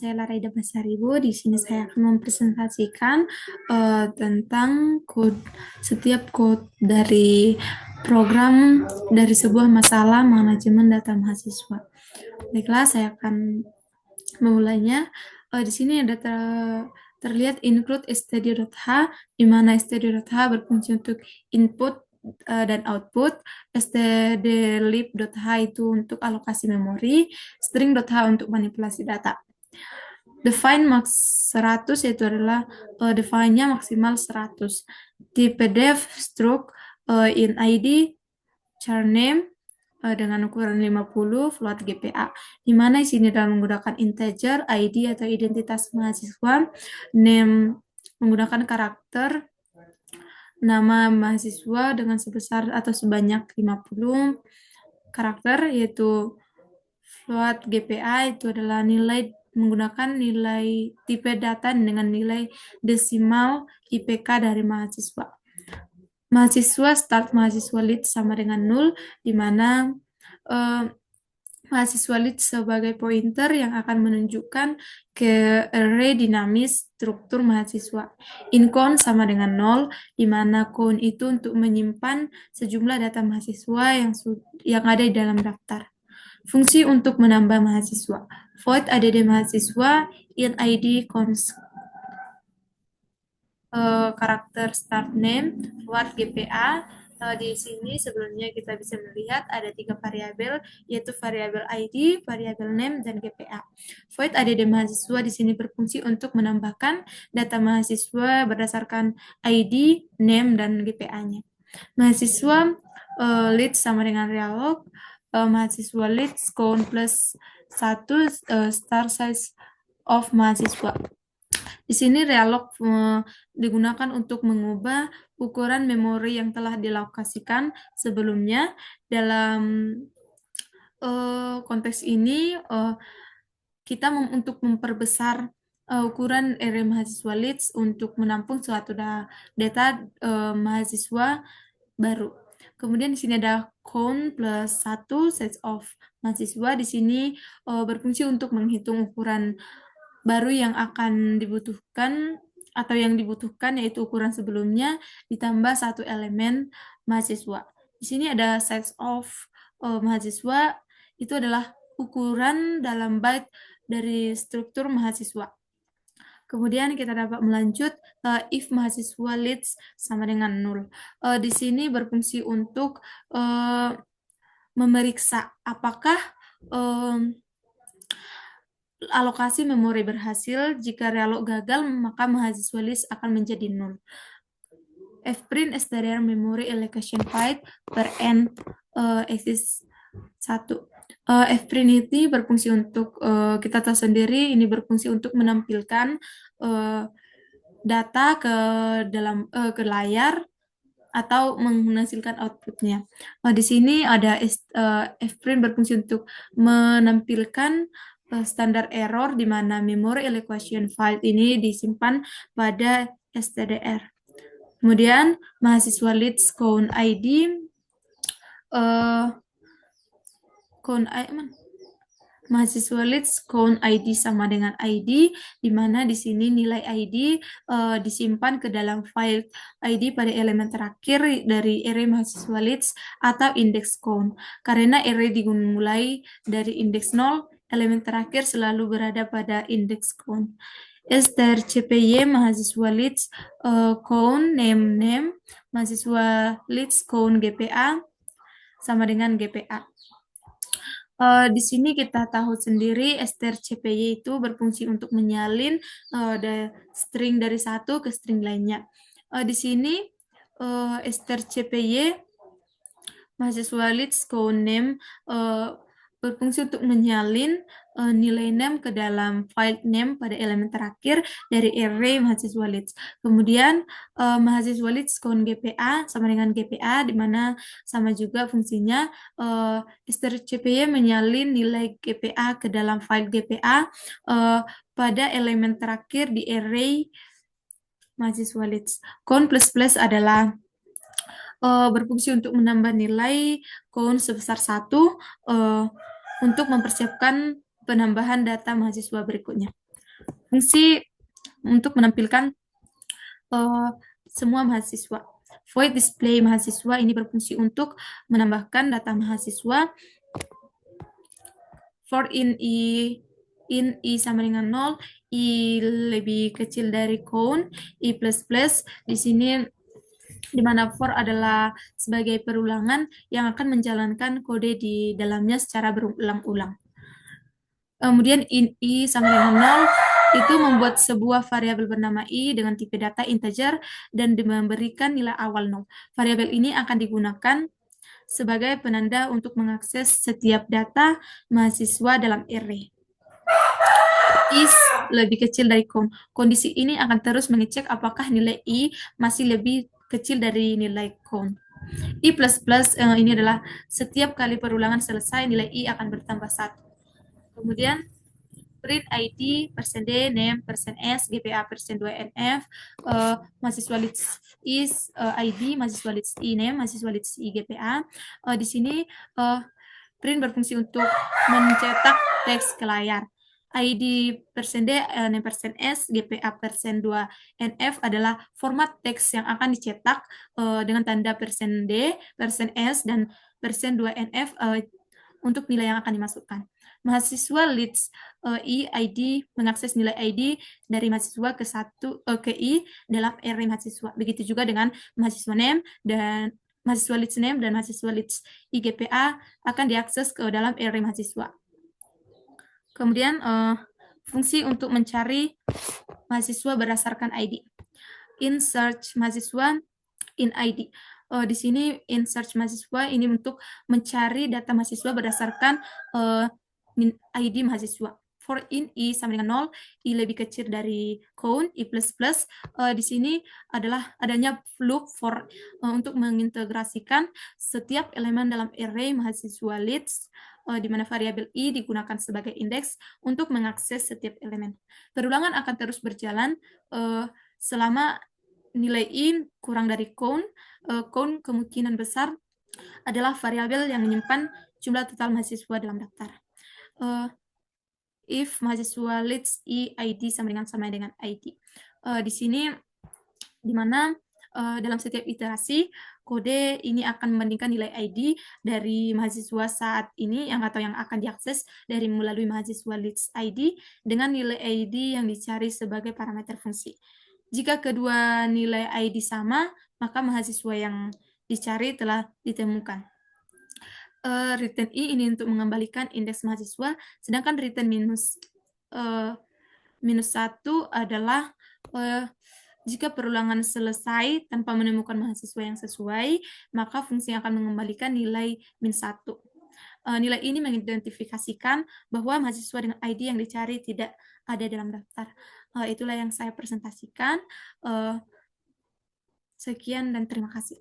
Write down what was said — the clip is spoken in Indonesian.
saya Laraida Basaribu. Di sini saya akan mempresentasikan tentang setiap code dari program dari sebuah masalah manajemen data mahasiswa. Baiklah, saya akan memulainya. Di sini ada terlihat include stdio.h, di mana stdio.h berfungsi untuk input dan output, stdlib.h itu untuk alokasi memori, string.h untuk manipulasi data. Define max 100 yaitu adalah define-nya maksimal 100. Tipe def struct in ID char name dengan ukuran 50 float GPA, di mana di sini dalam menggunakan integer, ID atau identitas mahasiswa, name menggunakan karakter, nama mahasiswa dengan sebesar atau sebanyak 50 karakter, yaitu float GPA itu adalah nilai menggunakan nilai tipe data dengan nilai desimal IPK dari mahasiswa. Mahasiswa start mahasiswa lead sama dengan 0, di mana mahasiswa lead sebagai pointer yang akan menunjukkan ke array dinamis struktur mahasiswa. In-count sama dengan 0, di mana count itu untuk menyimpan sejumlah data mahasiswa yang ada di dalam daftar. Fungsi untuk menambah mahasiswa. Void add mahasiswa in ID const karakter start name, float GPA. Di sini sebelumnya kita bisa melihat ada 3 variabel, yaitu variabel ID, variabel name, dan GPA. Void add mahasiswa di sini berfungsi untuk menambahkan data mahasiswa berdasarkan ID, name, dan GPA-nya. Mahasiswa lead sama dengan realog, mahasiswa lead count plus 1 star size of mahasiswa. Di sini realog digunakan untuk mengubah ukuran memori yang telah dilokasikan sebelumnya. Dalam konteks ini kita untuk memperbesar ukuran array mahasiswa leads untuk menampung suatu data mahasiswa baru. Kemudian di sini ada count plus 1 set of mahasiswa. Di sini berfungsi untuk menghitung ukuran baru yang akan dibutuhkan atau yang dibutuhkan, yaitu ukuran sebelumnya ditambah 1 elemen mahasiswa. Di sini ada size of mahasiswa, itu adalah ukuran dalam byte dari struktur mahasiswa. Kemudian kita dapat melanjut if mahasiswa leads sama dengan 0. Di sini berfungsi untuk memeriksa apakah alokasi memori berhasil. Jika realog gagal, maka mahasiswa list akan menjadi 0. Fprint stdio memory allocation byte per n exists 1. Fprint ini berfungsi untuk kita tahu sendiri, ini berfungsi untuk menampilkan data ke dalam ke layar atau menghasilkan outputnya. Di sini ada fprint berfungsi untuk menampilkan standar error di mana memory allocation file ini disimpan pada stdr. Kemudian mahasiswa leads count ID mahasiswa leads count ID sama dengan ID, di mana di sini nilai ID disimpan ke dalam file ID pada elemen terakhir dari array mahasiswa leads atau index count. Karena array dimulai dari index 0, elemen terakhir selalu berada pada index count. Str CPY mahasiswa leads count name mahasiswa leads count GPA sama dengan GPA. Di sini kita tahu sendiri strcpy itu berfungsi untuk menyalin string dari satu ke string lainnya. Di sini strcpy mahasiswa leads count name berfungsi untuk menyalin nilai name ke dalam file name pada elemen terakhir dari array mahasiswa leads. Kemudian mahasiswa leads count GPA sama dengan GPA, di mana sama juga fungsinya strcpy menyalin nilai GPA ke dalam file GPA pada elemen terakhir di array mahasiswa leads. Count plus plus adalah berfungsi untuk menambah nilai count sebesar 1 untuk mempersiapkan penambahan data mahasiswa berikutnya. fungsi untuk menampilkan semua mahasiswa. Void display mahasiswa ini berfungsi untuk menambahkan data mahasiswa. For in i sama dengan 0, i lebih kecil dari count, i plus plus, di sini di mana for adalah sebagai perulangan yang akan menjalankan kode di dalamnya secara berulang-ulang. Kemudian in i sama dengan 0 itu membuat sebuah variabel bernama i dengan tipe data integer dan memberikan nilai awal 0. Variabel ini akan digunakan sebagai penanda untuk mengakses setiap data mahasiswa dalam array. Is lebih kecil dari count. Kondisi ini akan terus mengecek apakah nilai i masih lebih kecil dari nilai count. I plus plus ini adalah setiap kali perulangan selesai nilai i akan bertambah 1. Kemudian print ID, %d, name, %s, GPA, %2, NF, mahasiswa leads is ID, mahasiswa leads i name, mahasiswa leads i GPA. Di sini print berfungsi untuk mencetak teks ke layar. ID %d, name %s, GPA %2, NF adalah format teks yang akan dicetak dengan tanda %d, %s, dan %2 NF untuk nilai yang akan dimasukkan. Mahasiswa leads ID mengakses nilai ID dari mahasiswa ke I dalam array mahasiswa. Begitu juga dengan mahasiswa name dan mahasiswa leads name dan mahasiswa leads IGPA akan diakses ke dalam array mahasiswa. Kemudian fungsi untuk mencari mahasiswa berdasarkan ID. In search mahasiswa in ID. Di sini in search mahasiswa ini untuk mencari data mahasiswa berdasarkan ID mahasiswa. For in i sama dengan 0, i lebih kecil dari count, i plus plus. Di sini adalah adanya loop for untuk mengintegrasikan setiap elemen dalam array mahasiswa leads, di mana variabel i digunakan sebagai indeks untuk mengakses setiap elemen. Perulangan akan terus berjalan selama nilai i kurang dari count. Count kemungkinan besar adalah variabel yang menyimpan jumlah total mahasiswa dalam daftar. If mahasiswa leads i ID sama dengan ID. Di sini di mana dalam setiap iterasi kode ini akan membandingkan nilai ID dari mahasiswa saat ini yang akan diakses dari melalui mahasiswa leads ID dengan nilai ID yang dicari sebagai parameter fungsi. Jika kedua nilai ID sama, maka mahasiswa yang dicari telah ditemukan. Return i ini untuk mengembalikan indeks mahasiswa, sedangkan return minus 1 adalah jika perulangan selesai tanpa menemukan mahasiswa yang sesuai, maka fungsi akan mengembalikan nilai -1. Nilai ini mengidentifikasikan bahwa mahasiswa dengan ID yang dicari tidak ada dalam daftar. Itulah yang saya presentasikan. Sekian dan terima kasih.